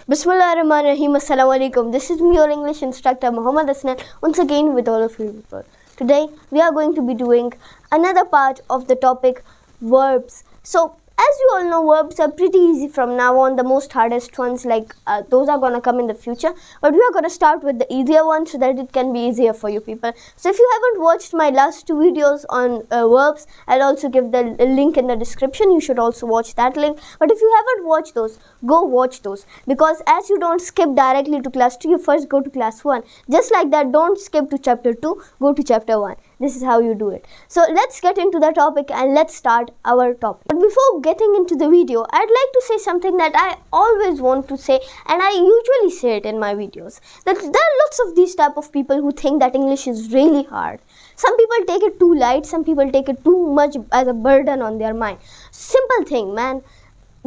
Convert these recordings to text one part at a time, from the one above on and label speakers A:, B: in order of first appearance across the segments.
A: Bismillahirrahmanirrahim. Assalamu alaikum. This is me, your English instructor Muhammad Hasnain, once again with all of you people. Today we are going to be doing another part of the topic verbs. So as you all know, verbs are pretty easy from now on. The most hardest ones, those are gonna come in the future, but we are gonna start with the easier ones so that it can be easier for you people. So if you haven't watched my last two videos on verbs, I'll also give the link in the description. You should also watch that link. But if you haven't watched those, go watch those, because as you don't skip directly to class 2, you first go to class 1. Just like that, don't skip to chapter 2, go to chapter 1. This is how you do it. So let's get into the topic and let's start our topic. But before getting into the video, I'd like to say something that I always want to say, and I usually say it in my videos, that there are lots of these type of people who think that English is really hard. Some people take it too light, some people take it too much as a burden on their mind. Simple thing, man.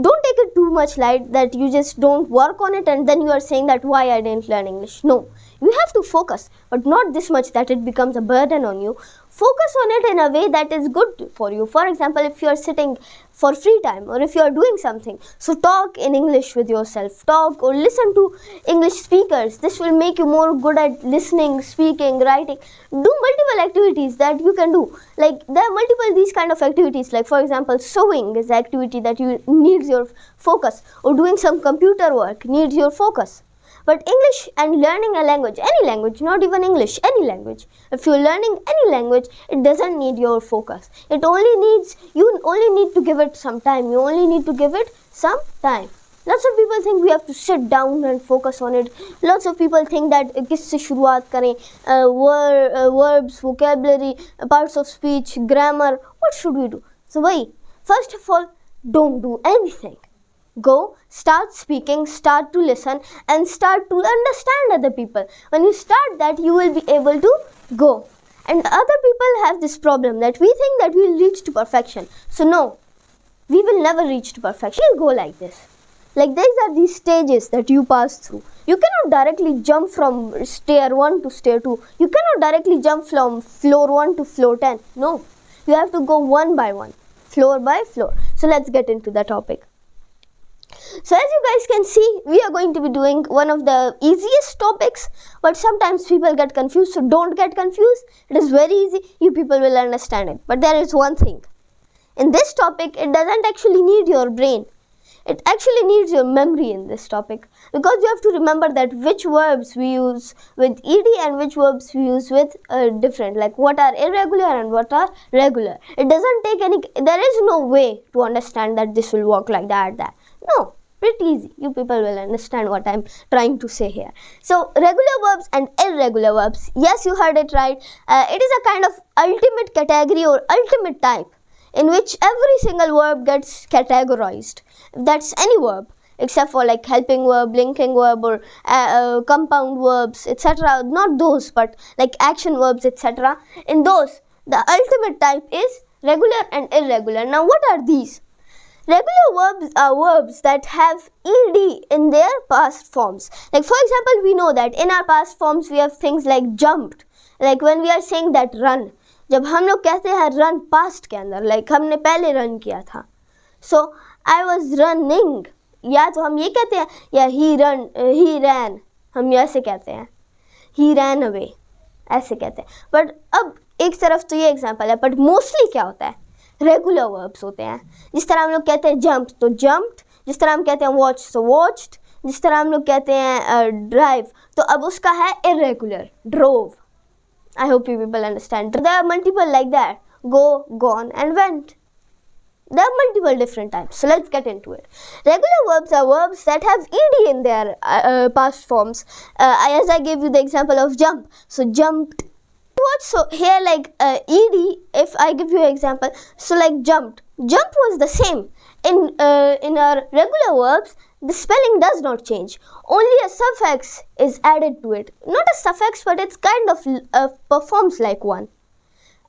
A: Don't take it too much light that you just don't work on it and then you are saying that why I didn't learn English. No, you have to focus, but not this much that it becomes a burden on you. Focus on it in a way that is good for you. For example, if you are sitting for free time or if you are doing something, so talk in English with yourself. Talk or listen to English speakers. This will make you more good at listening, speaking, writing. Do multiple activities that you can do. Like there are multiple these kind of activities. Like for example, sewing is the activity that needs your focus, or doing some computer work needs your focus. But English and learning a language, any language, not even English, any language. If you're learning any language, it doesn't need your focus. You only need to give it some time. You only need to give it some time. Lots of people think we have to sit down and focus on it. Lots of people think that किससे शुरुआत करें, verbs, vocabulary, parts of speech, grammar. What should we do? So first of all, don't do anything. Go, start speaking, start to listen and start to understand other people. When you start that, you will be able to go. And other people have this problem that we think that we will reach to perfection. So no, we will never reach to perfection. We'll go like this. Like these are these stages that you pass through. You cannot directly jump from stair 1 to stair 2. You cannot directly jump from floor 1 to floor 10. No, you have to go one by one, floor by floor. So let's get into the topic. So as you guys can see, we are going to be doing one of the easiest topics, but sometimes people get confused, so don't get confused. It is very easy, you people will understand it. But there is one thing. In this topic, it doesn't actually need your brain. It actually needs your memory in this topic, because you have to remember that which verbs we use with ed and which verbs we use with different, like what are irregular and what are regular. It doesn't take there is no way to understand that this will work like that. No, pretty easy. You people will understand what I'm trying to say here. So regular verbs and irregular verbs. Yes, you heard it right. It is a kind of ultimate category or ultimate type in which every single verb gets categorized. That's any verb except for like helping verb, linking verb, or compound verbs, etc. Not those, but like action verbs, etc. In those, the ultimate type is regular and irregular. Now what are these? Regular verbs are verbs that have ed in their past forms. Like for example, we know that in our past forms we have things like jumped. Like when we are saying that run, जब हम लोग कहते हैं run past के अंदर, like हमने पहले run किया था. So I was running. या तो हम ये कहते हैं, या he ran, हम ऐसे कहते हैं. He ran away, ऐसे कहते हैं. But अब एक तरफ तो ये एग्जाम्पल है, but mostly क्या होता है? रेगुलर वर्ब्स होते हैं. जिस तरह हम लोग कहते हैं जंप तो जंप्ड, जिस तरह हम कहते हैं वॉच तो वॉच्ड, जिस तरह हम लोग कहते हैं ड्राइव तो अब उसका है irregular, drove. I hope you people understand. There are multiple like that, go, gone and went. There are multiple different types. So let's get into it. Regular verbs are verbs that have ed in their past forms. As I gave you the example of jump. So jumped. So here like ed, if I give you an example, so like jumped. Jump was the same. In our regular verbs, the spelling does not change. Only a suffix is added to it. Not a suffix, but it's kind of performs like one.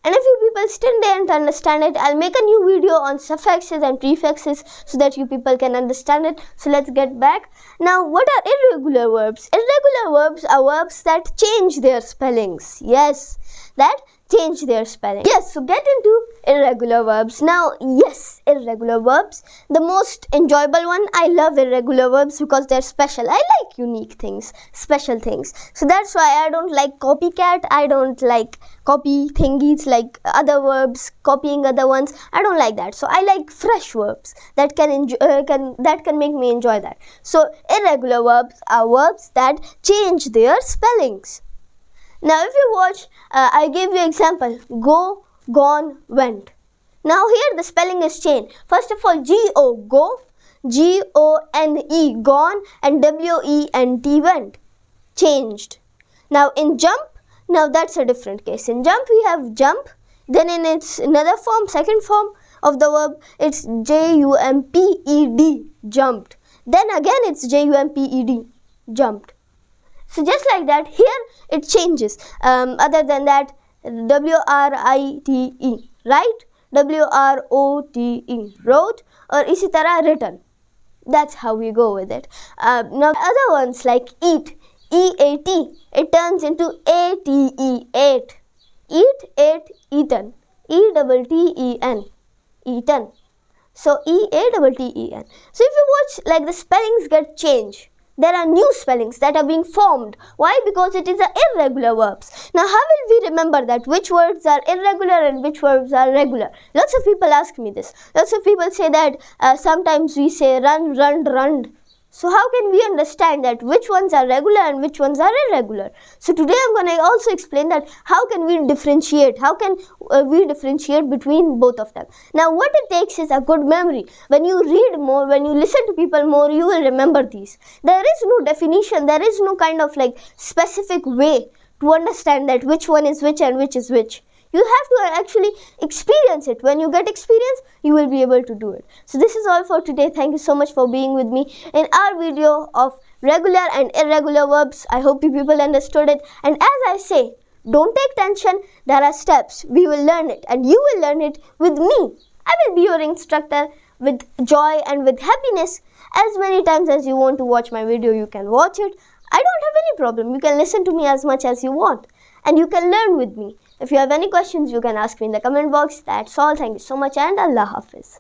A: And if you people still didn't understand it, I'll make a new video on suffixes and prefixes so that you people can understand it. So let's get back. Now, what are irregular verbs? Irregular verbs are verbs that change their spellings. Yes, that change their spelling. Yes, so get into irregular verbs. Now, yes, irregular verbs, the most enjoyable one. I love irregular verbs because they're special. I like unique things, special things. So that's why I don't like copycat. I don't like copy thingies like other verbs, copying other ones. I don't like that. So I like fresh verbs that can make me enjoy that. So irregular verbs are verbs that change their spellings. Now if you watch, I gave you example, go, gone, went. Now here the spelling is changed. First of all, G-O, go, G-O-N-E, gone, and W-E-N-T, went. Changed. Now in jump, now that's a different case. In jump we have jump, then in its another form, second form of the verb, it's J-U-M-P-E-D, jumped. Then again it's J-U-M-P-E-D, jumped. So just like that, here it changes. Other than that, W-R-I-T-E, right? W-R-O-T-E, wrote, or isi tarah written. That's how we go with it. Now other ones like eat, E-A-T, it turns into A-T-E, ate. Eat, ate, eaten. E-T-T-E-N, eaten. So E-A-T-T-E-N. So if you watch, like the spellings get changed. There are new spellings that are being formed. Why? Because it is a irregular verbs. Now how will we remember that which words are irregular and which verbs are regular? Lots of people ask me this. Lots of people say that sometimes we say run, run, run. So how can we understand that which ones are regular and which ones are irregular? So today I'm going to also explain that how can we differentiate, how can we differentiate between both of them. Now what it takes is a good memory. When you read more, when you listen to people more, you will remember these. There is no definition, there is no kind of like specific way to understand that which one is which and which is which. You have to actually experience it. When you get experience, you will be able to do it. So this is all for today. Thank you so much for being with me in our video of regular and irregular verbs. I hope you people understood it. And as I say, don't take tension. There are steps. We will learn it and you will learn it with me. I will be your instructor with joy and with happiness. As many times as you want to watch my video, you can watch it. I don't have any problem. You can listen to me as much as you want. And you can learn with me. If you have any questions, you can ask me in the comment box. That's all. Thank you so much and Allah Hafiz.